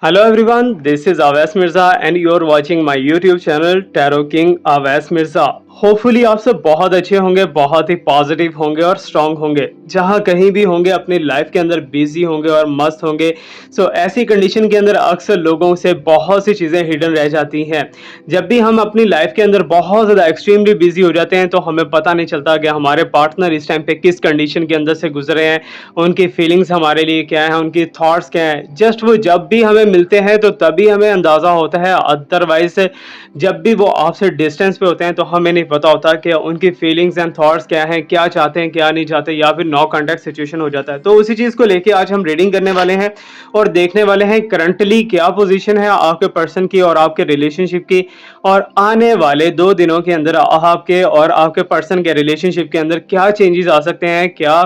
Hello everyone, this is Awais Mirza and you're watching my YouTube channel Tarot King Awais Mirza। Hopefully आप सब बहुत अच्छे होंगे, बहुत ही पॉजिटिव होंगे और स्ट्रांग होंगे। जहां कहीं भी होंगे अपनी लाइफ के अंदर बिजी होंगे और मस्त होंगे। ऐसी कंडीशन के अंदर अक्सर लोगों से बहुत सी चीज़ें हिडन रह जाती हैं। जब भी हम अपनी लाइफ के अंदर बहुत ज़्यादा एक्सट्रीमली बिजी हो जाते हैं तो हमें पता नहीं चलता कि हमारे पार्टनर इस टाइम पे किस कंडीशन के अंदर से गुजरे हैं, उनकी फीलिंग्स हमारे लिए क्या है, उनकी थॉट्स क्या हैं। जस्ट वो जब भी हमें मिलते हैं तो तभी हमें अंदाज़ा होता है, अदरवाइज जब भी वो आपसे डिस्टेंस पे होते हैं तो हमें नहीं पता होता कि उनकी फीलिंग्स एंड थॉट्स क्या हैं, क्या चाहते हैं, क्या नहीं चाहते, या फिर नो कॉन्टैक्ट सिचुएशन हो जाता है। तो उसी चीज़ को लेके आज हम रीडिंग करने वाले हैं और देखने वाले हैं करंटली क्या पोजीशन है आपके पर्सन की और आपके रिलेशनशिप की, और आने वाले 2 दिनों के अंदर आपके और आपके पर्सन के रिलेशनशिप के अंदर क्या चेंजेस आ सकते हैं, क्या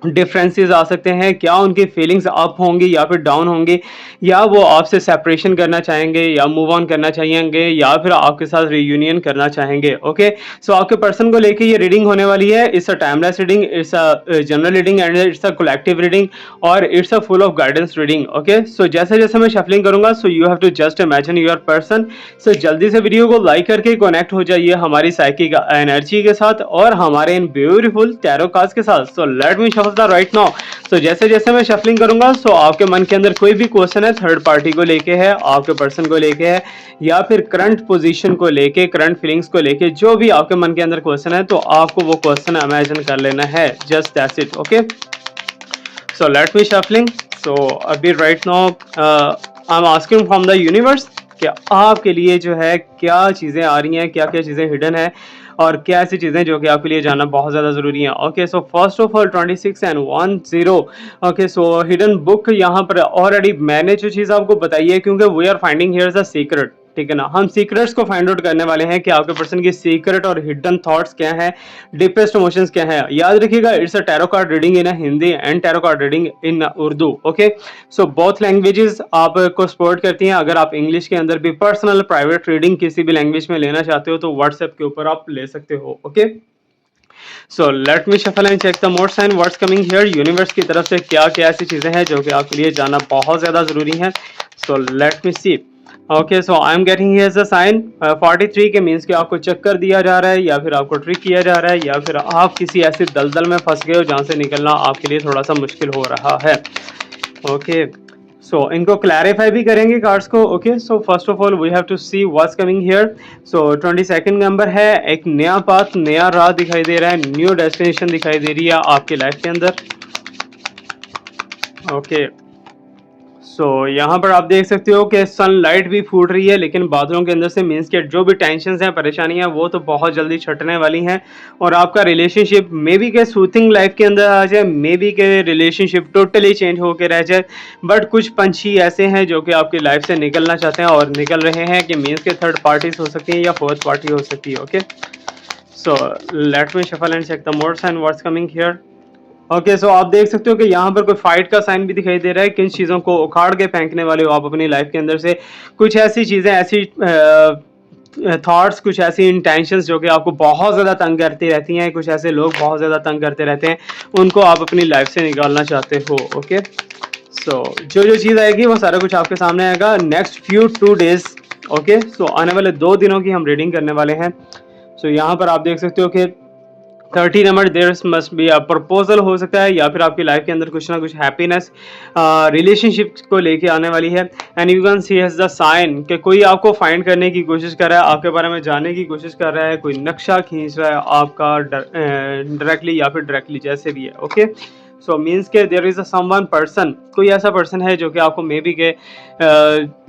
डिफरेंसेस आ सकते हैं, क्या उनकी फीलिंग्स अप होंगी या फिर डाउन होंगी, या वो आपसे सेपरेशन करना चाहेंगे या मूव ऑन करना चाहेंगे या फिर आपके साथ रियूनियन करना चाहेंगे। ओके, सो आपके पर्सन को लेके ये रीडिंग होने वाली है। It's a timeless reading, it's a general reading and it's a collective reading और it's a full of guidance reading. Okay, so जैसे जैसे मैं शफलिंग करूंगा so you have to just imagine your person. So जल्दी से video को like करके connect हो जाइए हमारी साइकिक एनर्जी के साथ और हमारे इन ब्यूटीफुल टैरो कार्ड्स के साथ। So let me shuffle the right now. So जैसे जैसे मैं शफलिंग करूंगा सो आपके मन के अंदर कोई भी क्वेश्चन है, थर्ड पार्टी को लेके है, आपके पर्सन को लेके है, या फिर करंट पोजीशन को लेके, करंट फीलिंग्स को लेके, जो भी आपके मन के अंदर क्वेश्चन है तो आपको वो क्वेश्चन इमेजिन कर लेना है। Just that's it. Okay, so let me shuffling. So अभी right now I am asking from the universe कि आपके लिए जो है क्या चीज़ें आ रही हैं, क्या क्या चीज़ें हिडन है और क्या ऐसी चीज़ें जो कि आपके लिए जानना बहुत ज़्यादा ज़रूरी है। Okay, so first of all 26 and 10। Okay, so hidden book यहाँ पर ऑलरेडी मैंने जो चीज़ आपको बताई है, क्योंकि we are finding here the secret. ठीक है ना, हम सीक्रेट्स को फाइंड आउट करने वाले हैं कि आपके पर्सन की सीक्रेट और हिडन थॉट्स क्या है, डीपेस्ट इमोशंस क्या है। याद रखिएगा, it's a tarot card reading in Hindi and tarot card reading in Urdu. Okay, so both languages आपको सपोर्ट करती हैं। अगर आप इंग्लिश के अंदर भी पर्सनल प्राइवेट रीडिंग किसी भी लैंग्वेज में लेना चाहते हो तो व्हाट्सएप के ऊपर आप ले सकते हो। Okay, so let me shuffle and check the more sign what's coming here. Universe की तरफ से क्या क्या ऐसी चीजें हैं जो कि आपके लिए जानना बहुत ज्यादा जरूरी है। So let me see. Okay, so I am getting here the sign 43 के मीन्स कि आपको चक्कर दिया जा रहा है या फिर आपको ट्रिक किया जा रहा है या फिर आप किसी ऐसी दलदल में फंस गए हो जहां से निकलना आपके लिए थोड़ा सा मुश्किल हो रहा है। ओके, सो इनको क्लैरिफाई भी करेंगे कार्ड्स को। Okay, so first of all we have to see what's coming here. So 22nd number है, एक नया पाथ, नया राह दिखाई दे रहा है, न्यू डेस्टिनेशन दिखाई दे रही है आपकी लाइफ के अंदर। ओके, सो यहाँ पर आप देख सकते हो कि सनलाइट भी फूट रही है, लेकिन बादलों के अंदर से मीन्स के जो भी टेंशन हैं, परेशानियां, वो तो बहुत जल्दी छटने वाली हैं और आपका रिलेशनशिप मे बी के सूथिंग लाइफ के अंदर आ जाए, मे बी के रिलेशनशिप टोटली चेंज होकर रह जाए। बट कुछ पंछी ऐसे हैं जो कि आपकी लाइफ से निकलना चाहते हैं और निकल रहे हैं कि मीन्स के थर्ड पार्टीज हो सकती है या फोर्थ पार्टी हो सकती है। Okay, so let me shuffle and check the modes and what's coming here. Okay, so आप देख सकते हो कि यहाँ पर कोई फाइट का साइन भी दिखाई दे रहा है। किन चीज़ों को उखाड़ के फेंकने वाले हो आप अपनी लाइफ के अंदर से। कुछ ऐसी चीज़ें, ऐसी थॉट्स, कुछ ऐसी इंटेंशंस जो कि आपको बहुत ज़्यादा तंग करती रहती हैं, कुछ ऐसे लोग बहुत ज़्यादा तंग करते रहते हैं, उनको आप अपनी लाइफ से निकालना चाहते हो। ओके, सो जो जो चीज़ आएगी वो सारा कुछ आपके सामने आएगा नेक्स्ट फ्यू 2 डेज। ओके, सो आने वाले 2 दिनों की हम रीडिंग करने वाले हैं। सो यहाँ पर आप देख सकते हो कि 30 number, there must be a proposal हो सकता है या फिर आपकी लाइफ के अंदर कुछ ना कुछ हैप्पीनेस रिलेशनशिप को लेके आने वाली है। And you can see has the sign कि कोई आपको फाइंड करने की कोशिश कर रहा है, आपके बारे में जानने की कोशिश कर रहा है, कोई नक्शा खींच रहा है आपका डायरेक्टली या फिर डायरेक्टली, जैसे भी है। ओके, सो मीन्स के there is a someone person, कोई ऐसा पर्सन है जो कि आपको मे बी के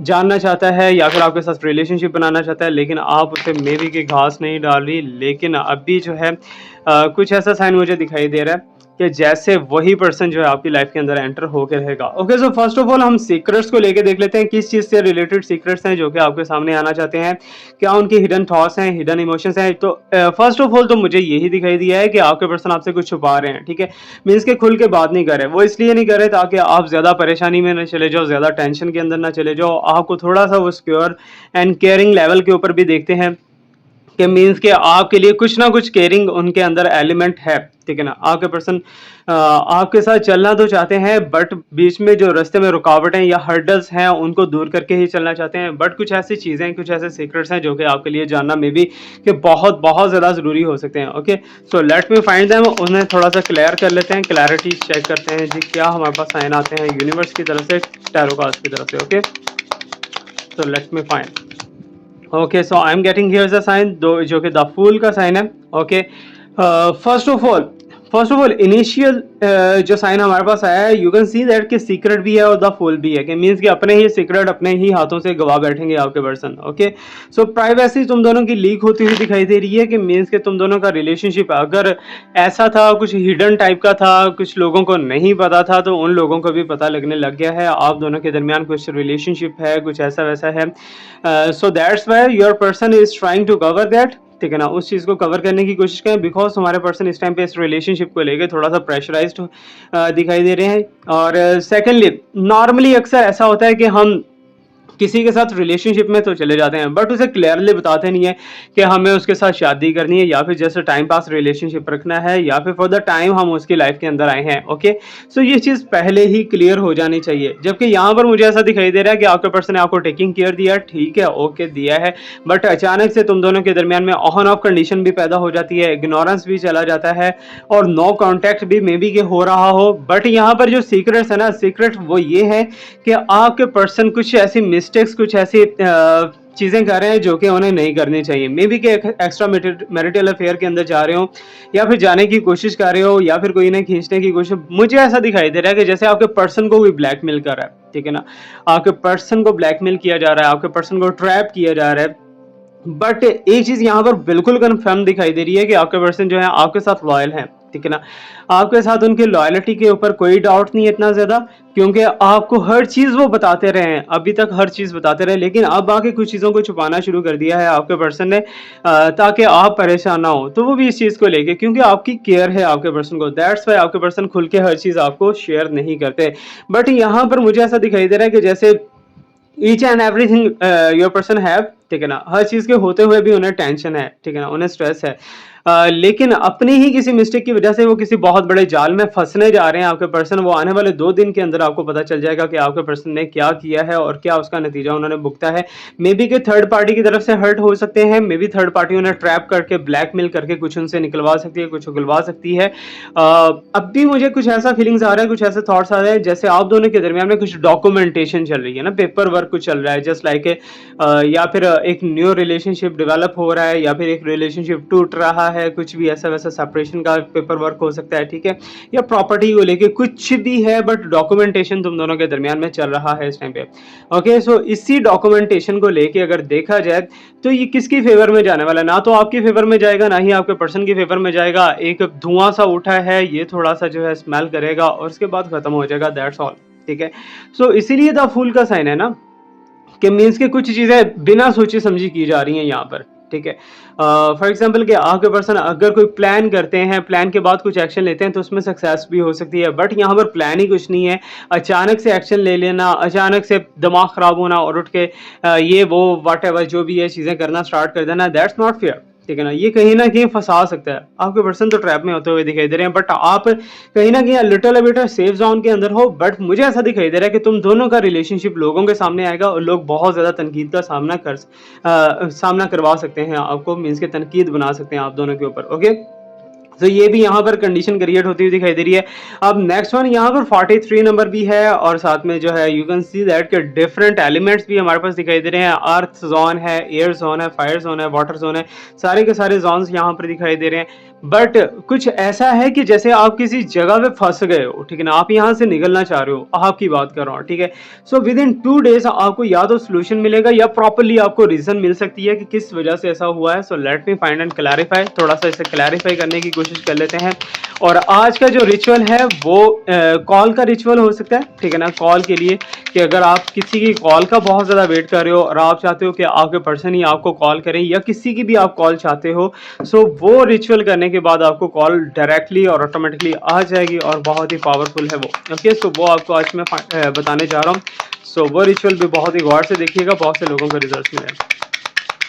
जानना चाहता है या फिर आपके साथ रिलेशनशिप बनाना चाहता है, लेकिन आप उसे मे बी के घास नहीं डाल रही। लेकिन अभी जो है कुछ ऐसा साइन मुझे दिखाई दे रहा है कि जैसे वही पर्सन जो है आपकी लाइफ के अंदर एंटर होकर रहेगा। Okay, so first of all हम सीक्रेट्स को लेके देख लेते हैं, किस चीज़ से रिलेटेड सीक्रेट्स हैं जो कि आपके सामने आना चाहते हैं, क्या उनकी हिडन थॉट्स हैं, हिडन इमोशंस हैं। तो फर्स्ट ऑफ ऑल तो मुझे यही दिखाई दिया है कि आपके पर्सन आपसे कुछ छुपा रहे हैं। ठीक है, मीन्स के खुल के बात नहीं कर रहे। वो इसलिए नहीं कर रहे ताकि आप ज़्यादा परेशानी में ना चले जाओ, ज़्यादा टेंशन के अंदर ना चले जाओ। आपको थोड़ा सा वो सिक्योर एंड केयरिंग लेवल के ऊपर भी देखते हैं कि मीन्स के आपके लिए कुछ ना कुछ केयरिंग उनके अंदर एलिमेंट है, ठीक है ना। आपके पर्सन आपके साथ चलना तो चाहते हैं, बट बीच में जो रास्ते में रुकावटें या हर्डल्स हैं उनको दूर करके ही चलना चाहते हैं। बट कुछ ऐसी चीज़ें, कुछ ऐसे सीक्रेट्स हैं जो कि आपके लिए जानना मे बी कि बहुत बहुत ज़्यादा ज़रूरी हो सकते हैं। Okay, so let me find them. उन्हें थोड़ा सा क्लियर कर लेते हैं, क्लैरिटी चेक करते हैं जी क्या हमारे पास साइन आते हैं यूनिवर्स की तरफ से, टैरो कार्ड्स की तरफ से। Okay, so let me find. Okay, so I am getting here the sign, दो जो कि द फूल का साइन है। Okay, first of all initial जो साइन हमारे पास आया है, यू कैन सी दैट कि सीक्रेट भी है और द फूल भी है, कि मीन्स कि अपने ही सीक्रेट अपने ही हाथों से गवा बैठेंगे आपके पर्सन। ओके, सो प्राइवेसी तुम दोनों की लीक होती हुई दिखाई दे रही है, कि मीन्स कि तुम दोनों का रिलेशनशिप अगर ऐसा था, कुछ हिडन टाइप का था, कुछ लोगों को नहीं पता था, तो उन लोगों को भी पता लगने लग गया है। आप दोनों के दरमियान कुछ रिलेशनशिप है, कुछ ऐसा वैसा है। So that's why your person is trying to cover that, ठीक है ना। उस चीज़ को कवर करने की कोशिश करें, बिकॉज हमारे पर्सन इस टाइम पे इस रिलेशनशिप को लेके थोड़ा सा प्रेशराइज्ड दिखाई दे रहे हैं। और सेकेंडली, नॉर्मली अक्सर ऐसा होता है कि हम किसी के साथ रिलेशनशिप में तो चले जाते हैं, बट उसे क्लियरली बताते नहीं है कि हमें उसके साथ शादी करनी है, या फिर जैसे टाइम पास रिलेशनशिप रखना है, या फिर फॉर द टाइम हम उसकी लाइफ के अंदर आए हैं। ओके, सो ये चीज़ पहले ही क्लियर हो जानी चाहिए। जबकि यहाँ पर मुझे ऐसा दिखाई दे रहा है कि आपके पर्सन ने आपको टेकिंग केयर दिया, ठीक है, ओके दिया है, बट अचानक से तुम दोनों के दरमियान में ऑन ऑफ कंडीशन भी पैदा हो जाती है, इग्नोरेंस भी चला जाता है, और नो कॉन्टैक्ट भी मे बी के हो रहा हो। बट यहाँ पर जो सीक्रेट्स है ना, सीक्रेट वो ये है कि आपके पर्सन कुछ ऐसी मिस्टेक्स, कुछ ऐसी चीज़ें कर रहे हैं जो कि उन्हें नहीं करनी चाहिए। मे बी के एक्स्ट्रा मैरिटल अफेयर के अंदर जा रहे हो, या फिर जाने की कोशिश कर रहे हो, या फिर कोई इन्हें खींचने की कोशिश। मुझे ऐसा दिखाई दे रहा है कि जैसे आपके पर्सन को कोई ब्लैकमेल कर रहा है, ठीक है ना। आपके पर्सन को ब्लैकमेल किया जा रहा है, आपके पर्सन को ट्रैप किया जा रहा है। बट एक चीज यहाँ पर बिल्कुल कंफर्म दिखाई दे रही है कि आपके पर्सन जो है आपके साथ लॉयल है, ठीक है ना। आपके साथ उनकी लॉयलिटी के ऊपर कोई डाउट नहीं है इतना ज्यादा, क्योंकि आपको हर चीज वो बताते रहे हैं, अभी तक हर चीज बताते रहे, लेकिन अब आके कुछ चीजों को छुपाना शुरू कर दिया है आपके पर्सन ने, ताकि आप परेशान ना हो। तो वो भी इस चीज को लेके, क्योंकि आपकी केयर है आपके पर्सन को, दैट्स वाई आपके पर्सन खुल के हर चीज आपको शेयर नहीं करते। बट यहाँ पर मुझे ऐसा दिखाई दे रहा है कि जैसे each and everything your person have, ठीक है ना, हर चीज के होते हुए भी उन्हें टेंशन है, ठीक है ना, उन्हें स्ट्रेस है। लेकिन अपनी ही किसी मिस्टेक की वजह से वो किसी बहुत बड़े जाल में फंसने जा रहे हैं आपके पर्सन। वो आने वाले 2 दिन के अंदर आपको पता चल जाएगा कि आपके पर्सन ने क्या किया है और क्या उसका नतीजा उन्होंने भुगता है। मे बी के थर्ड पार्टी की तरफ से हर्ट हो सकते हैं, मे बी थर्ड पार्टी उन्हें ट्रैप करके ब्लैकमेल करके कुछ उनसे निकलवा सकती है, कुछ उगलवा सकती है। अब भी मुझे कुछ ऐसा फीलिंग्स आ रहा है, कुछ ऐसे थॉट्स आ रहे हैं जैसे आप दोनों के दरमियान में कुछ डॉक्यूमेंटेशन चल रही है ना, पेपर वर्क कुछ चल रहा है, जस्ट लाइक या फिर एक न्यू रिलेशनशिप डेवलप हो रहा है, या फिर एक रिलेशनशिप टूट रहा है, कुछ भी ऐसा वैसा सेपरेशन का पेपर वर्क हो सकता है, ठीक है, या प्रॉपर्टी को लेके कुछ भी है, बट डॉक्यूमेंटेशन तुम दोनों के दरमियान में चल रहा है इस टाइम पे। ओके, सो इसी डॉक्यूमेंटेशन को लेके अगर देखा जाए तो ये किसकी फेवर में जाने वाला है? ना तो आपकी फेवर में जाएगा, ना ही आपके पर्सन की फेवर में जाएगा। एक धुआं सा उठा है, ये थोड़ा सा जो है स्मेल करेगा और उसके बाद खत्म हो जाएगा, दैट्स ऑल, ठीक है। सो इसीलिए द फूल का साइन है ना, कि मीन्स के कुछ चीजें बिना सोची समझी की जा रही हैं यहाँ पर, ठीक है। फॉर एग्जाम्पल कि आपके पर्सन अगर कोई प्लान करते हैं, प्लान के बाद कुछ एक्शन लेते हैं, तो उसमें सक्सेस भी हो सकती है। बट यहाँ पर प्लान ही कुछ नहीं है, अचानक से एक्शन ले लेना, अचानक से दिमाग खराब होना और उठ के ये वो वट एवर जो भी है चीजें करना स्टार्ट कर देना, दैट्स नॉट फेयर, ठीक है ना। ये कहीं ना कहीं फंसा सकता है। आपके पर्सन तो ट्रैप में होते हुए दिखाई दे रहे हैं, बट आप कहीं ना कहीं लिटिल बिट सेफ जोन के अंदर हो। बट मुझे ऐसा दिखाई दे रहा है कि तुम दोनों का रिलेशनशिप लोगों के सामने आएगा और लोग बहुत ज्यादा तनकीद का सामना करवा सकते हैं आपको, मीन्स के तनकीद बना सकते हैं आप दोनों के ऊपर। ओके, तो ये भी यहाँ पर कंडीशन क्रिएट होती हुई दिखाई दे रही है। अब नेक्स्ट वन यहाँ पर 43 नंबर भी है, और साथ में जो है यू कैन सी दैट के डिफरेंट एलिमेंट्स भी हमारे पास दिखाई दे रहे हैं। अर्थ जोन है, एयर जोन है, फायर जोन है, वाटर जोन है, सारे के सारे जोन्स यहाँ पर दिखाई दे रहे हैं। बट कुछ ऐसा है कि जैसे आप किसी जगह पे फंस गए हो, ठीक है ना, आप यहाँ से निकलना चाह रहे हो, आपकी बात कर रहा हूँ, ठीक है। सो विद इन 2 डेज आपको या तो सोल्यूशन मिलेगा या प्रॉपरली आपको रीजन मिल सकती है कि किस वजह से ऐसा हुआ है। So let me find and clarify, थोड़ा सा इसे क्लैरिफाई करने की कोशिश कर लेते हैं। और आज का जो रिचुअल है वो कॉल का रिचुअल हो सकता है, ठीक है ना, कॉल के लिए, कि अगर आप किसी की कॉल का बहुत ज़्यादा वेट कर रहे हो और आप चाहते हो कि आपके पर्सन ही आपको कॉल करें, या किसी की भी आप कॉल चाहते हो, सो वो रिचुअल करने के बाद आपको कॉल डायरेक्टली और ऑटोमेटिकली आ जाएगी और बहुत ही पावरफुल है वो। ओके, सो वो आपको आज मैं बताने जा रहा हूँ। सो वो रिचुअल भी बहुत ही गौर से देखिएगा, बहुत से लोगों को रिजल्ट मिले।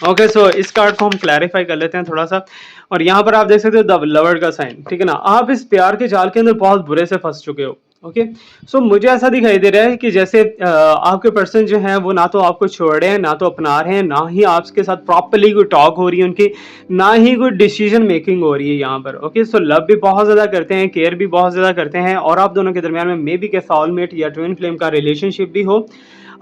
ओके, सो इस कार्ड को हम क्लैरिफाई कर लेते हैं थोड़ा सा। और यहाँ पर आप देख सकते हो द लवर का साइन, ठीक है ना। आप इस प्यार के जाल के अंदर बहुत बुरे से फंस चुके हो। ओके, सो मुझे ऐसा दिखाई दे रहा है कि जैसे आपके पर्सन जो हैं वो ना तो आपको छोड़ रहे हैं, ना तो अपना रहे हैं, ना ही आपके साथ प्रॉपरली कोई टॉक हो रही है उनकी, ना ही कोई डिसीजन मेकिंग हो रही है यहाँ पर। ओके, सो लव भी बहुत ज्यादा करते हैं, केयर भी बहुत ज्यादा करते हैं, और आप दोनों के दरमियान में मे बी के सोलमेट या ट्विन फ्लेम का रिलेशनशिप भी हो।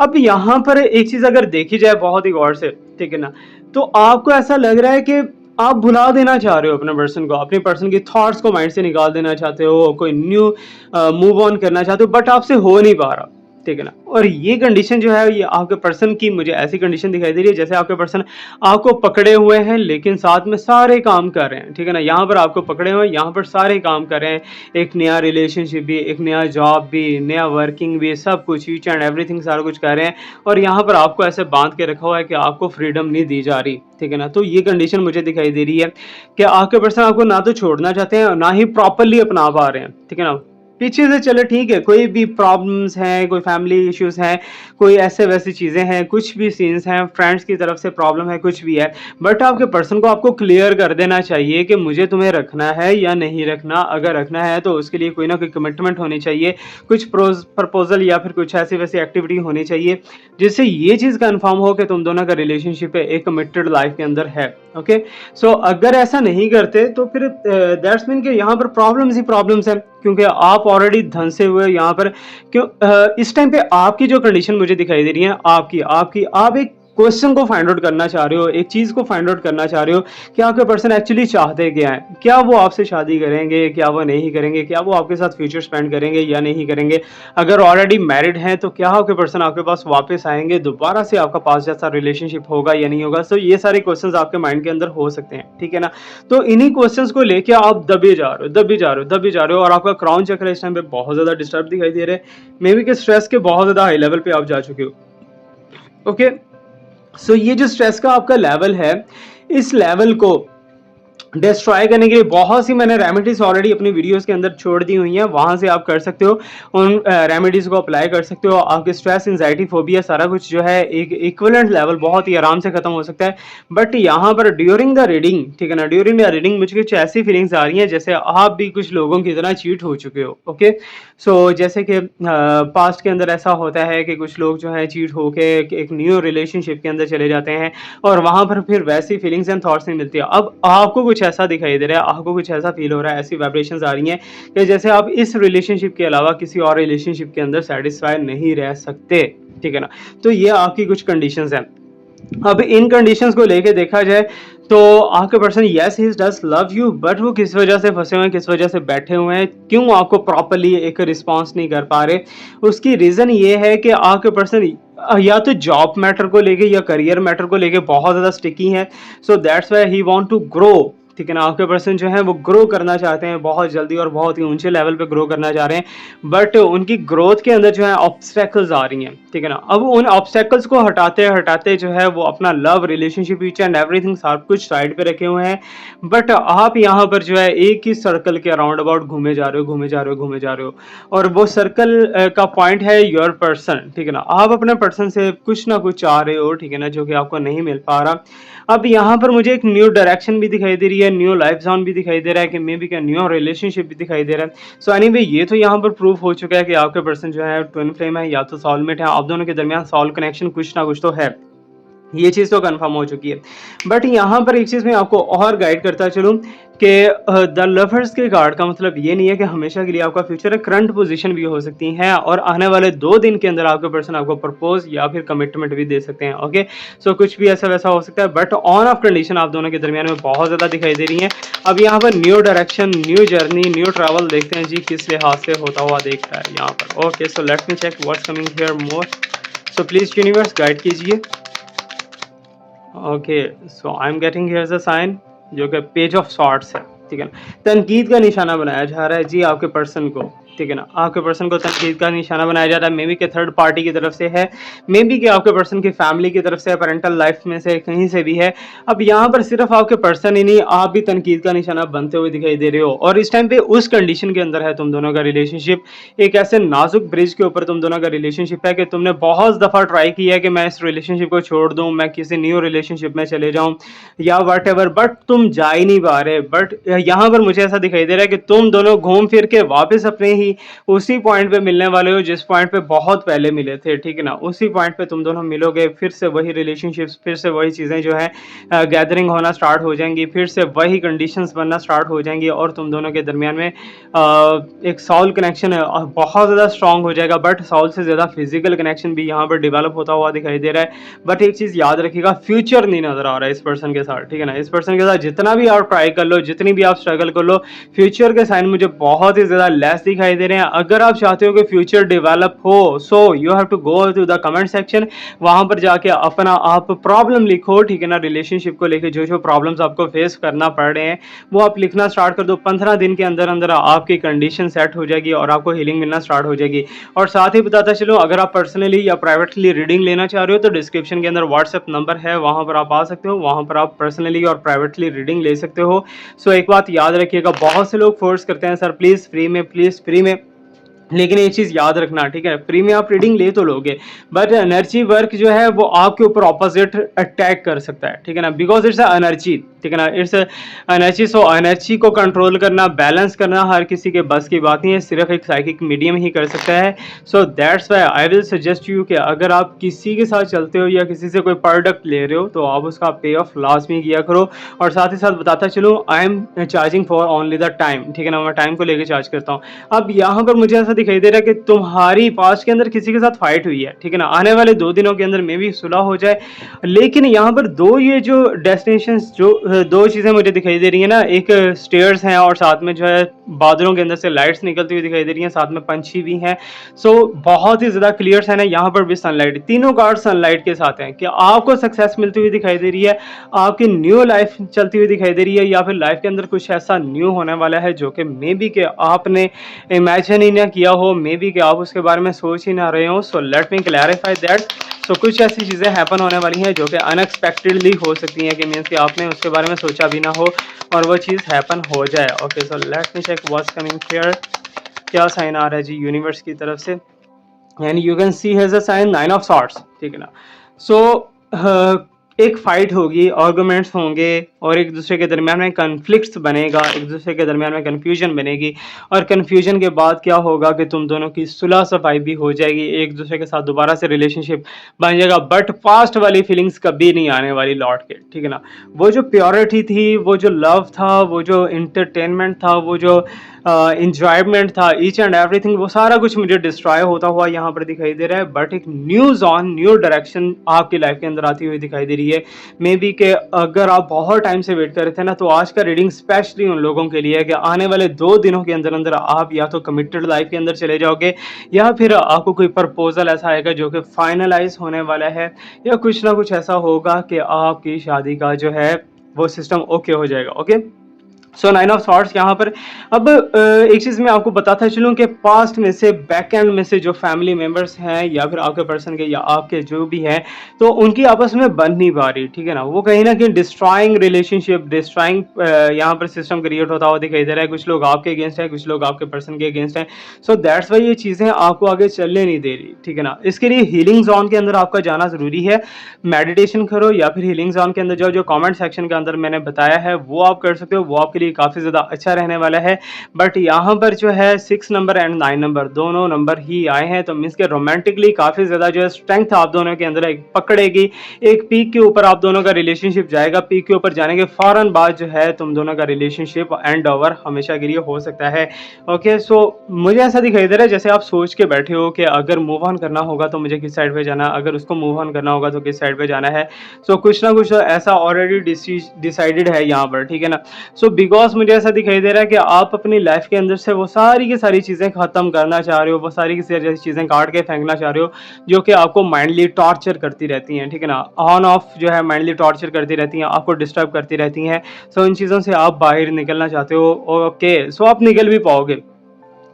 अब यहाँ पर एक चीज अगर देखी जाए बहुत ही गौर से, ठीक है ना, तो आपको ऐसा लग रहा है कि आप भुला देना चाह रहे हो अपने पर्सन को, अपने पर्सन की थॉट्स को माइंड से निकाल देना चाहते हो, कोई न्यू मूव ऑन करना चाहते हो, बट आपसे हो नहीं पा रहा, ठीक है ना। और ये कंडीशन जो है, ये आपके पर्सन की मुझे ऐसी कंडीशन दिखाई दे रही है जैसे आपके पर्सन आपको पकड़े हुए हैं लेकिन साथ में सारे काम कर रहे हैं, ठीक है ना। यहाँ पर आपको पकड़े हुए हैं, यहाँ पर सारे काम कर रहे हैं, एक नया रिलेशनशिप भी, एक नया जॉब भी, नया वर्किंग भी, सब कुछ ईच एंड एवरीथिंग सारा कुछ कर रहे हैं, और यहाँ पर आपको ऐसे बांध के रखा हुआ है कि आपको फ्रीडम नहीं दी जा रही, ठीक है ना। तो ये कंडीशन मुझे दिखाई दे रही है कि आपके पर्सन आपको ना तो छोड़ना चाहते हैं, ना ही प्रॉपरली अपना पा रहे हैं, ठीक है ना। पीछे से चले ठीक है, कोई भी प्रॉब्लम्स हैं, कोई फैमिली इश्यूज हैं, कोई ऐसे वैसी चीज़ें हैं, कुछ भी सीन्स हैं, फ्रेंड्स की तरफ से प्रॉब्लम है, कुछ भी है, बट आपके पर्सन को आपको क्लियर कर देना चाहिए कि मुझे तुम्हें रखना है या नहीं रखना। अगर रखना है तो उसके लिए कोई ना कोई कमिटमेंट होनी चाहिए, कुछ प्रपोजल या फिर कुछ ऐसी वैसी एक्टिविटी होनी चाहिए जिससे ये चीज़ कंफर्म हो कि तुम दोनों का रिलेशनशिप है, एक कमिटेड लाइफ के अंदर है। ओके, सो अगर ऐसा नहीं करते तो फिर दैट्स मीन कि यहाँ पर प्रॉब्लम्स ही प्रॉब्लम्स है, क्योंकि आप ऑलरेडी धंसे हुए यहाँ पर। क्यों इस टाइम पे आपकी जो कंडीशन मुझे दिखाई दे रही है, आपकी आप एक क्वेश्चन को फाइंड आउट करना चाह रहे हो, एक चीज को फाइंड आउट करना चाह रहे हो कि आपके पर्सन एक्चुअली चाहते क्या है, क्या वो आपसे शादी करेंगे, क्या वो नहीं करेंगे, क्या वो आपके साथ फ्यूचर स्पेंड करेंगे या नहीं करेंगे। अगर ऑलरेडी मैरिड हैं तो क्या आपके पर्सन आपके पास वापस आएंगे, दोबारा से आपका पास जैसा रिलेशनशिप होगा या नहीं होगा। सो ये सारे क्वेश्चंस आपके माइंड के अंदर हो सकते हैं, ठीक है ना। तो इन्हीं क्वेश्चंस को लेके आप दबे जा रहे हो, दबे जा रहे हो, दबे जा रहे हो, और आपका क्राउन चक्र इस टाइम पे बहुत ज्यादा डिस्टर्ब दिखाई दे रहा है। मे बी के स्ट्रेस के बहुत ज्यादा हाई लेवल पे आप जा चुके हो। ओके, सो ये जो स्ट्रेस का आपका लेवल है, इस लेवल को डिस्ट्रॉय करने के लिए बहुत सी मैंने रेमेडीज ऑलरेडी अपनी वीडियोस के अंदर छोड़ दी हुई हैं, वहां से आप कर सकते हो, उन रेमेडीज को अप्लाई कर सकते हो। आपके स्ट्रेस, एंजाइटी, फोबिया सारा कुछ जो है एक इक्विवेलेंट लेवल बहुत ही आराम से खत्म हो सकता है। बट यहाँ पर ड्यूरिंग द रीडिंग, ठीक है ना, ड्यूरिंग द रीडिंग मुझे कुछ ऐसी फीलिंग्स आ रही हैं जैसे आप भी कुछ लोगों की तरह चीट हो चुके हो। ओके, सो जैसे कि पास्ट के अंदर ऐसा होता है कि कुछ लोग जो है चीट होके एक न्यू रिलेशनशिप के अंदर चले जाते हैं, और वहां पर फिर वैसी फीलिंग्स एंड थॉट्स नहीं मिलती। अब आपको कुछ ऐसा दिखाई दे रहा है, आपको कुछ ऐसा फील हो रहा है, ऐसी वाइब्रेशंस आ रही हैं कि जैसे आप इस रिलेशनशिप के अलावा किसी और रिलेशनशिप के अंदर सेटिस्फाई नहीं रह सकते, ठीक है ना। तो ये आपकी कुछ कंडीशंस हैं। अब इन कंडीशंस को लेके देखा जाए तो आपके person yes he does love you, but वो किस वजह से फंसे हुए हैं, किस वजह से बैठे हुए हैं, क्यों आपको प्रॉपरली एक रिस्पांस नहीं कर पा रहे, उसकी रीजन ये है कि आपके पर्सन या तो जॉब मैटर को लेके या करियर मैटर को लेके बहुत ज़्यादा स्टिकी है। So that's why he want to grow, ठीक है ना। आपके पर्सन जो है वो ग्रो करना चाहते हैं बहुत जल्दी और बहुत ही ऊंचे लेवल पे ग्रो करना चाह रहे हैं, बट उनकी ग्रोथ के अंदर जो है ऑब्स्टेकल्स आ रही हैं, ठीक है ना। अब उन ऑब्स्टेकल्स को हटाते हटाते जो है वो अपना love, relationship, each and everything सब कुछ साइड पे रखे हुए हैं, बट आप यहाँ पर जो है एक ही सर्कल के अराउंड अबाउट घूमे जा रहे हो, घूमे जा रहे हो, घूमे जा रहे हो, और वो सर्कल का पॉइंट है योर पर्सन, ठीक है ना। आप अपने पर्सन से कुछ ना कुछ चाह रहे हो, ठीक है ना, जो कि आपको नहीं मिल पा रहा। अब यहाँ पर मुझे एक न्यू डायरेक्शन भी दिखाई दे रही है, न्यू लाइफ जोन भी दिखाई दे रहा है, कि मे बी का न्यू रिलेशनशिप भी दिखाई दे रहा है। सो एनीवे ये तो यहाँ पर प्रूफ हो चुका है कि आपके पर्सन जो है ट्विन फ्लेम है या तो सोलमेट है, आप दोनों के दरमियान सोल कनेक्शन कुछ ना कुछ तो है, ये चीज तो कंफर्म हो चुकी है। बट यहाँ पर एक चीज मैं आपको और गाइड करता चलूं कि द लवर्स के कार्ड का मतलब ये नहीं है कि हमेशा के लिए आपका फ्यूचर है, करंट पोजीशन भी हो सकती है, और आने वाले 2 दिन के अंदर आपका पर्सन आपको प्रपोज या फिर कमिटमेंट भी दे सकते हैं। ओके, सो कुछ भी ऐसा वैसा हो सकता है, बट ऑन ऑफ कंडीशन आप दोनों के दरमियान में बहुत ज्यादा दिखाई दे रही है। अब यहाँ पर new direction, new journey, new travel देखते हैं जी किस लिहाज से होता हुआ देख रहा है यहाँ पर। Okay, so let me check what's coming here more. So please universe guide कीजिए। Okay, so I am getting here a sign जो कि पेज ऑफ सॉर्ट्स है, ठीक है ना। तनकीद का निशाना बनाया जा रहा है जी आपके पर्सन को, ठीक है ना, आपके पर्सन को तनकीद का निशाना बनाया जा रहा है, मे बी के थर्ड पार्टी की तरफ से है, मे बी कि आपके पर्सन की फैमिली की तरफ से, पेरेंटल लाइफ में से कहीं से भी है। अब यहाँ पर सिर्फ आपके पर्सन ही नहीं, आप भी तनकीद का निशाना बनते हुए दिखाई दे रहे हो, और इस टाइम पे उस कंडीशन के अंदर है तुम दोनों का रिलेशनशिप। एक ऐसे नाजुक ब्रिज के ऊपर तुम दोनों का रिलेशनशिप है कि तुमने बहुत दफ़ा ट्राई किया है कि मैं इस रिलेशनशिप को छोड़ दूँ, मैं किसी न्यू रिलेशनशिप में चले जाऊँ या वट एवर, बट तुम जा ही नहीं पा रहे। बट यहाँ पर मुझे ऐसा दिखाई दे रहा है कि तुम दोनों घूम फिर के वापस अपने ही उसी पॉइंट पे मिलने वाले हो जिस पॉइंट पे बहुत पहले मिले थे, ठीक है ना, उसी पॉइंट पे तुम दोनों मिलोगे, फिर से वही रिलेशनशिप्स, फिर से वही चीज़ें जो है गैदरिंग होना स्टार्ट हो जाएंगी, फिर से वही कंडीशंस बनना स्टार्ट हो जाएंगी, और तुम दोनों के दरमियान में एक सॉल कनेक्शन है बहुत ज़्यादा स्ट्रॉन्ग हो जाएगा। बट सॉल से ज़्यादा फिजिकल कनेक्शन भी यहाँ पर डेवलप होता हुआ दिखाई दे रहा है। बट एक चीज़ याद रखिएगा, फ्यूचर नहीं नज़र आ रहा है इस पर्सन के साथ, ठीक है ना, इस पर्सन के साथ जितना भी आप ट्राई कर लो, जितनी भी आप स्ट्रगल कर लो, फ्यूचर के साइन मुझे बहुत ही ज़्यादा लेस दिखाई दे रहे हैं। अगर आप चाहते हो कि फ्यूचर डेवलप हो, so you have to go to the comment section, वहाँ पर जाके अपना आप प्रॉब्लम लिखो, ठीक है ना, रिलेशनशिप को लेके जो जो प्रॉब्लम्स आपको फेस करना पड़ रहे हैं वो आप लिखना स्टार्ट कर दो। 15 दिन के अंदर अंदर आपकी कंडीशन सेट हो जाएगी और आपको हीलिंग मिलना स्टार्ट हो जाएगी। और साथ ही बताता चलो, अगर आप पर्सनली या प्राइवेटली रीडिंग लेना चाह रहे हो तो डिस्क्रिप्शन के अंदर व्हाट्सएप नंबर है, वहाँ पर आप आ सकते हो, वहाँ पर आप पर्सनली और प्राइवेटली रीडिंग ले सकते हो। सो एक बात याद रखिएगा, बहुत से लोग फोर्स करते हैं सर प्लीज़ फ्री में, लेकिन ये चीज़ याद रखना, ठीक है, फ्री में आप रीडिंग ले तो लोगे, बट एनर्जी वर्क जो है वो आपके ऊपर ऑपोजिट अटैक कर सकता है, ठीक है ना, बिकॉज इट्स एनर्जी, ठीक है ना, इट्स एनर्जी। सो एनर्जी को कंट्रोल करना, बैलेंस करना हर किसी के बस की बात नहीं है, सिर्फ एक साइकिक मीडियम ही कर सकता है। So that's Y I will suggest you कि अगर आप किसी के साथ चलते हो या किसी से कोई प्रोडक्ट ले रहे हो तो आप उसका पे ऑफ लाजमी किया करो। और साथ ही साथ बताता चलूँ, I am charging for only the time, ठीक है ना, मैं टाइम को लेकर चार्ज करता हूँ। अब यहाँ पर मुझे ऐसा दिखाई दे रहा है कि तुम्हारी पास्ट के अंदर किसी के साथ फाइट हुई है, ठीक है ना, आने वाले 2 दिनों के अंदर मे भी सुलह हो जाए। लेकिन यहाँ पर दो ये जो डेस्टिनेशन, जो दो चीज़ें मुझे दिखाई दे रही है ना, एक स्टेयर्स हैं और साथ में जो है बादलों के अंदर से लाइट्स निकलती हुई दिखाई दे रही हैं, साथ में पंछी भी हैं। सो बहुत ही ज़्यादा क्लियर है ना, यहाँ पर भी सनलाइट, तीनों कार्ड सनलाइट के साथ हैं कि आपको सक्सेस मिलती हुई दिखाई दे रही है, आपकी न्यू लाइफ चलती हुई दिखाई दे रही है, या फिर लाइफ के अंदर कुछ ऐसा न्यू होने वाला है जो कि मे बी कि आपने इमेजिन ही ना किया हो, मे बी कि आप उसके बारे में सोच ही ना रहे हो। So let me clarify that. So कुछ ऐसी चीज़ें हैपन होने वाली हैं जो कि अनएक्सपेक्टेडली हो सकती हैं, कि मीन्स कि आपने उसके बारे में सोचा भी ना हो और वो चीज़ हैपन हो जाए। Okay, so let me check what's coming here, क्या साइन आ रहा है जी यूनिवर्स की तरफ से। And you can see has a sign 9 of swords, ठीक है ना। सो एक फाइट होगी, आर्गुमेंट्स होंगे और एक दूसरे के दरमियान में कन्फ्लिक्ट्स बनेगा, एक दूसरे के दरमियान में कन्फ्यूजन बनेगी, और कन्फ्यूजन के बाद क्या होगा कि तुम दोनों की सुलह सफाई भी हो जाएगी, एक दूसरे के साथ दोबारा से रिलेशनशिप बन जाएगा। बट पास्ट वाली फीलिंग्स कभी नहीं आने वाली लौट के, ठीक है ना। वो जो प्योरिटी थी, वो जो लव था, वो जो इंटरटेनमेंट था, वो जो इंजॉयमेंट था, ईच एंड एवरीथिंग, वो सारा कुछ मुझे डिस्ट्रॉय होता हुआ यहाँ पर दिखाई दे रहा है। बट एक न्यू जॉन, न्यू डायरेक्शन आपकी लाइफ के अंदर आती हुई दिखाई दे रही है। मे बी के अगर आप बहुत टाइम से वेट कर रहे थे ना, तो आज का रीडिंग स्पेशली उन लोगों के लिए है कि आने वाले 2 दिनों के अंदर अंदर आप या तो कमिटेड लाइफ के अंदर चले जाओगे, या फिर आपको कोई प्रपोजल ऐसा आएगा जो कि फाइनलाइज होने वाला है, या कुछ ना कुछ ऐसा होगा कि आपकी शादी का जो है वो सिस्टम ओके हो जाएगा। ओके, सो 9 ऑफ सॉर्ड्स यहाँ पर। अब एक चीज़ मैं आपको बताता चलूँ कि पास्ट में से, बैक एंड में से जो फैमिली मेम्बर्स हैं या फिर आपके पर्सन के या आपके जो भी हैं, तो उनकी आपस में बन नहीं पा रही, ठीक है ना, वो कहीं ना कहीं डिस्ट्रॉइंग रिलेशनशिप, डिस्ट्रॉइंग यहाँ पर सिस्टम क्रिएट होता हुआ दिखाई दे रहा है। कुछ लोग आपके अगेंस्ट हैं, कुछ लोग आपके पर्सन के अगेंस्ट हैं। सो दैट्स वाई ये चीज़ें आपको आगे चलने नहीं दे रही, ठीक है ना। इसके लिए हीलिंग जोन के अंदर आपका जाना ज़रूरी है, मेडिटेशन करो या फिर हीलिंग जोन के अंदर जो कमेंट सेक्शन के अंदर मैंने बताया है वो आप कर सकते हो, वो आपके लिए काफ़ी ज़्यादा अच्छा रहने वाला है। बट यहाँ पर जो है 6 नंबर एंड 9 नंबर दोनों नंबर ही आए हैं, तो मीन्स के रोमांटिकली काफ़ी ज़्यादा जो है स्ट्रेंथ आप दोनों के अंदर एक पकड़ेगी, एक पीक के ऊपर आप दोनों का रिलेशनशिप जाएगा। पीक के ऊपर जाने के फ़ौरन बाद जो है तुम दोनों का रिलेशनशिप एंड ओवर हमेशा के लिए हो सकता है। ओके, सो मुझे ऐसा दिखाई दे रहा है जैसे आप सोच के बैठे हो कि अगर मूव ऑन करना होगा तो मुझे किस साइड पे जाना है, अगर उसको मूव ऑन करना होगा तो किस साइड पे जाना है। सो कुछ ना कुछ ऐसा ऑलरेडी डिसाइडेड है यहाँ पर, ठीक है ना। सो बिकॉज मुझे ऐसा दिखाई दे रहा है कि आप अपनी लाइफ के अंदर से वो सारी की सारी चीज़ें ख़त्म करना चाह रहे हो, वो सारी की सारी चीज़ें काट के फेंकना चाह रहे हो जो कि आपको माइंडली टॉर्चर करती रहती हैं, ठीक है ना, ऑन ऑफ जो है माइंडली टॉर्चर करती रहती हैं, आपको डिस्टर्ब करती रहती हैं। सो इन चीज़ों से आप बाहर निकलना चाहते हो। ओके, सो आप निकल भी पाओगे,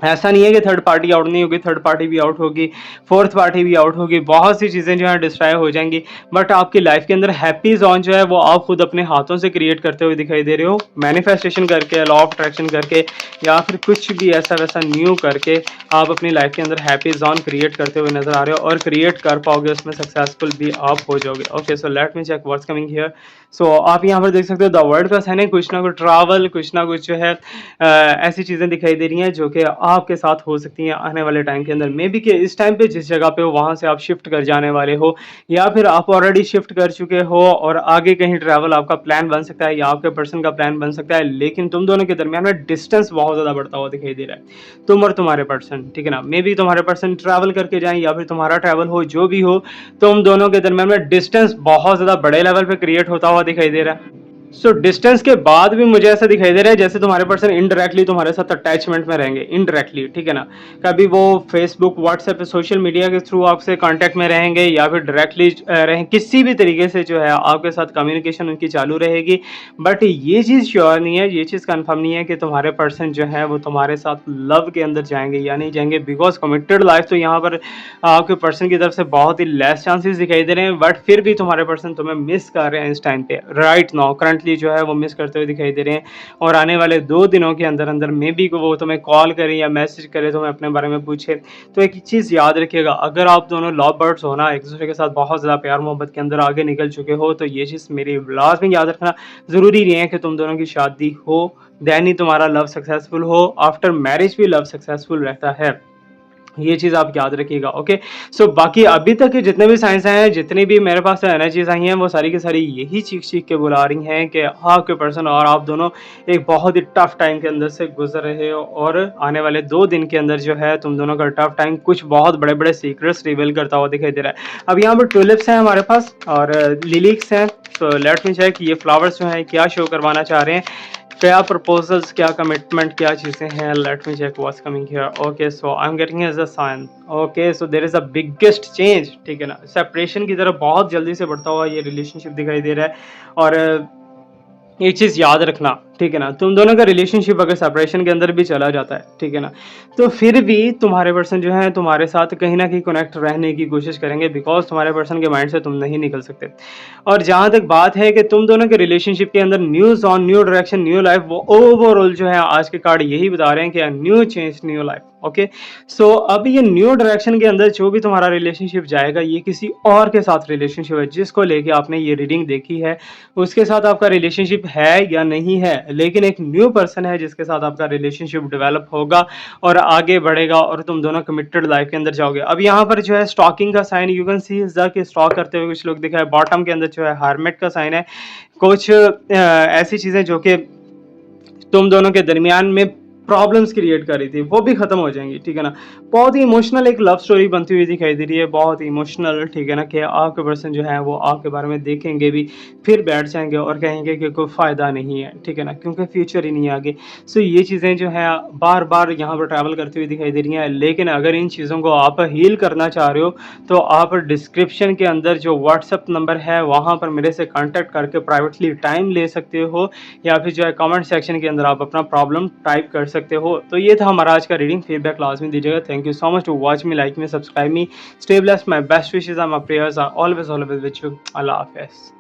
ऐसा नहीं है कि थर्ड पार्टी आउट नहीं होगी, थर्ड पार्टी भी आउट होगी, फोर्थ पार्टी भी आउट होगी, बहुत सी चीज़ें जो है डिस्ट्रॉय हो जाएंगी। बट आपकी लाइफ के अंदर हैप्पी जोन जो है वो आप खुद अपने हाथों से क्रिएट करते हुए दिखाई दे रहे हो, मैनिफेस्टेशन करके, लॉ ऑफ अट्रैक्शन करके, या फिर कुछ भी ऐसा वैसा न्यू करके आप अपनी लाइफ के अंदर हैप्पी जोन क्रिएट करते हुए नजर आ रहे हो, और क्रिएट कर पाओगे, उसमें सक्सेसफुल भी आप हो जाओगे। Okay, so let me check what's coming here. So आप यहाँ पर देख सकते हो द वर्ल्ड का साइन है, कुछ ना कुछ ट्रैवल, कुछ ना कुछ जो है ऐसी चीज़ें दिखाई दे रही हैं जो कि आपके साथ हो सकती हैं आने वाले टाइम के अंदर। मे बी कि इस टाइम पे जिस जगह पे हो वहाँ से आप शिफ्ट कर जाने वाले हो, या फिर आप ऑलरेडी शिफ्ट कर चुके हो और आगे कहीं ट्रैवल आपका प्लान बन सकता है, या आपके पर्सन का प्लान बन सकता है, लेकिन तुम दोनों के दरमियान में डिस्टेंस बहुत ज़्यादा बढ़ता हुआ दिखाई दे रहा है, तुम और तुम्हारे पर्सन, ठीक है ना। मे बी तुम्हारे पर्सन ट्रैवल करके जाएं या फिर तुम्हारा ट्रैवल हो, जो भी हो, तुम दोनों के दरमियान में डिस्टेंस बहुत ज़्यादा बड़े लेवल पे क्रिएट होता हुआ दिखाई दे रहा है। सो डिस्टेंस के बाद भी मुझे ऐसा दिखाई दे रहा है जैसे तुम्हारे पर्सन इनडायरेक्टली तुम्हारे साथ अटैचमेंट में रहेंगे, इनडायरेक्टली, ठीक है ना। कभी वो फेसबुक, व्हाट्सएप, सोशल मीडिया के थ्रू आपसे कांटेक्ट में रहेंगे, या फिर डायरेक्टली रहें, किसी भी तरीके से जो है आपके साथ कम्युनिकेशन उनकी चालू रहेगी। बट ये चीज़ श्योर नहीं है, ये चीज़ कंफर्म नहीं है कि तुम्हारे पर्सन जो है वो तुम्हारे साथ लव के अंदर जाएंगे या नहीं जाएंगे, बिकॉज कमिटेड लाइफ तो यहाँ पर आपके पर्सन की तरफ से बहुत ही लेस चांसेस दिखाई दे रहे हैं। बट फिर भी तुम्हारे पर्सन तुम्हें मिस कर रहे हैं इस टाइम पे, राइट नाउ करंटली जो है वो मिस करते हुए दिखाई दे रहे हैं। और आने वाले 2 दिनों के अंदर अंदर मे बी को वो तुम्हें कॉल करें या मैसेज करें, तुम्हें अपने बारे में पूछे। तो एक चीज़ याद रखिएगा, अगर आप दोनों लव बर्ड्स हो ना, एक दूसरे के साथ बहुत ज़्यादा प्यार मोहब्बत के अंदर आगे निकल चुके हो, तो ये चीज़ मेरी लास्ट में याद रखना, ज़रूरी नहीं है कि तुम दोनों की शादी हो देन ही तुम्हारा लव सक्सेसफुल हो, आफ्टर मैरिज भी लव सक्सेसफुल रहता है। ये चीज़ आप याद रखिएगा। ओके, सो बाकी अभी तक के जितने भी साइंस आए हैं, जितनी भी मेरे पास एनर्जीज आई हैं, वो सारी की सारी यही चीख के बुला रही हैं कि आपके पर्सन और आप दोनों एक बहुत ही टफ टाइम के अंदर से गुजर रहे हो, और आने वाले 2 दिन के अंदर जो है तुम दोनों का टफ टाइम कुछ बहुत बड़े बड़े सीक्रेट्स रिवील करता हुआ दिखाई दे रहा है। अब यहाँ पर ट्यूलिप्स हैं हमारे पास और लिलिक्स हैं। तो लेट मी चेक ये फ्लावर्स जो हैं क्या शो करवाना चाह रहे हैं, क्या प्रपोजल्स, क्या कमिटमेंट, क्या चीज़ें हैं। Let me check what's coming here. Okay, so I am getting as a sign. Okay, so there is a biggest change, ठीक है ना। सेपरेशन की तरफ बहुत जल्दी से बढ़ता हुआ ये रिलेशनशिप दिखाई दे रहा है। और एक चीज़ याद रखना, ठीक है ना, तुम दोनों का रिलेशनशिप अगर सेपरेशन के अंदर भी चला जाता है, ठीक है ना, तो फिर भी तुम्हारे पर्सन जो है तुम्हारे साथ कहीं ना कहीं कनेक्ट रहने की कोशिश करेंगे, बिकॉज तुम्हारे पर्सन के माइंड से तुम नहीं निकल सकते। और जहाँ तक बात है कि तुम दोनों के रिलेशनशिप के अंदर new on, new direction, new life, वो ओवरऑल जो है आज के कार्ड यही बता रहे हैं कि new change, new life. Okay, so अब ये न्यू डायरेक्शन के अंदर जो भी तुम्हारा रिलेशनशिप जाएगा, ये किसी और के साथ रिलेशनशिप है जिसको लेके आपने ये रीडिंग देखी है, उसके साथ आपका रिलेशनशिप है या नहीं है, लेकिन एक न्यू पर्सन है जिसके साथ आपका रिलेशनशिप डेवलप होगा और आगे बढ़ेगा, और तुम दोनों कमिटेड लाइफ के अंदर जाओगे। अब यहाँ पर जो है स्टॉकिंग का साइन, यू कैन सी कि स्टॉक करते हुए कुछ लोग दिखा है। बॉटम के अंदर जो है हार्मेट का साइन है। कुछ ऐसी चीज़ें जो कि तुम दोनों के दरमियान में प्रॉब्लम्स क्रिएट कर रही थी, वो भी खत्म हो जाएंगी, ठीक है ना। बहुत ही इमोशनल एक लव स्टोरी बनती हुई दिखाई दे रही है, बहुत ही इमोशनल, ठीक है ना, कि आपके पर्सन जो है वो आपके बारे में देखेंगे भी, फिर बैठ जाएंगे और कहेंगे कि कोई फ़ायदा नहीं है, ठीक है ना, क्योंकि फ्यूचर ही नहीं है आगे। सो ये चीज़ें जो है बार बार यहाँ पर ट्रैवल करती हुई दिखाई दे रही हैं। लेकिन अगर इन चीज़ों को आप हील करना चाह रहे हो, तो आप डिस्क्रिप्शन के अंदर जो व्हाट्सअप नंबर है वहाँ पर मेरे से कॉन्टैक्ट करके प्राइवेटली टाइम ले सकते हो, या फिर जो है कमेंट सेक्शन के अंदर आप अपना प्रॉब्लम टाइप कर सकते हो। तो ये था हमारा आज का रीडिंग, फीडबैक लाजमी दीजिएगा। Thank you so much to watch me, like me, subscribe me, stay blessed, my best wishes and my prayers are always with you. अल्लाह हाफिज़।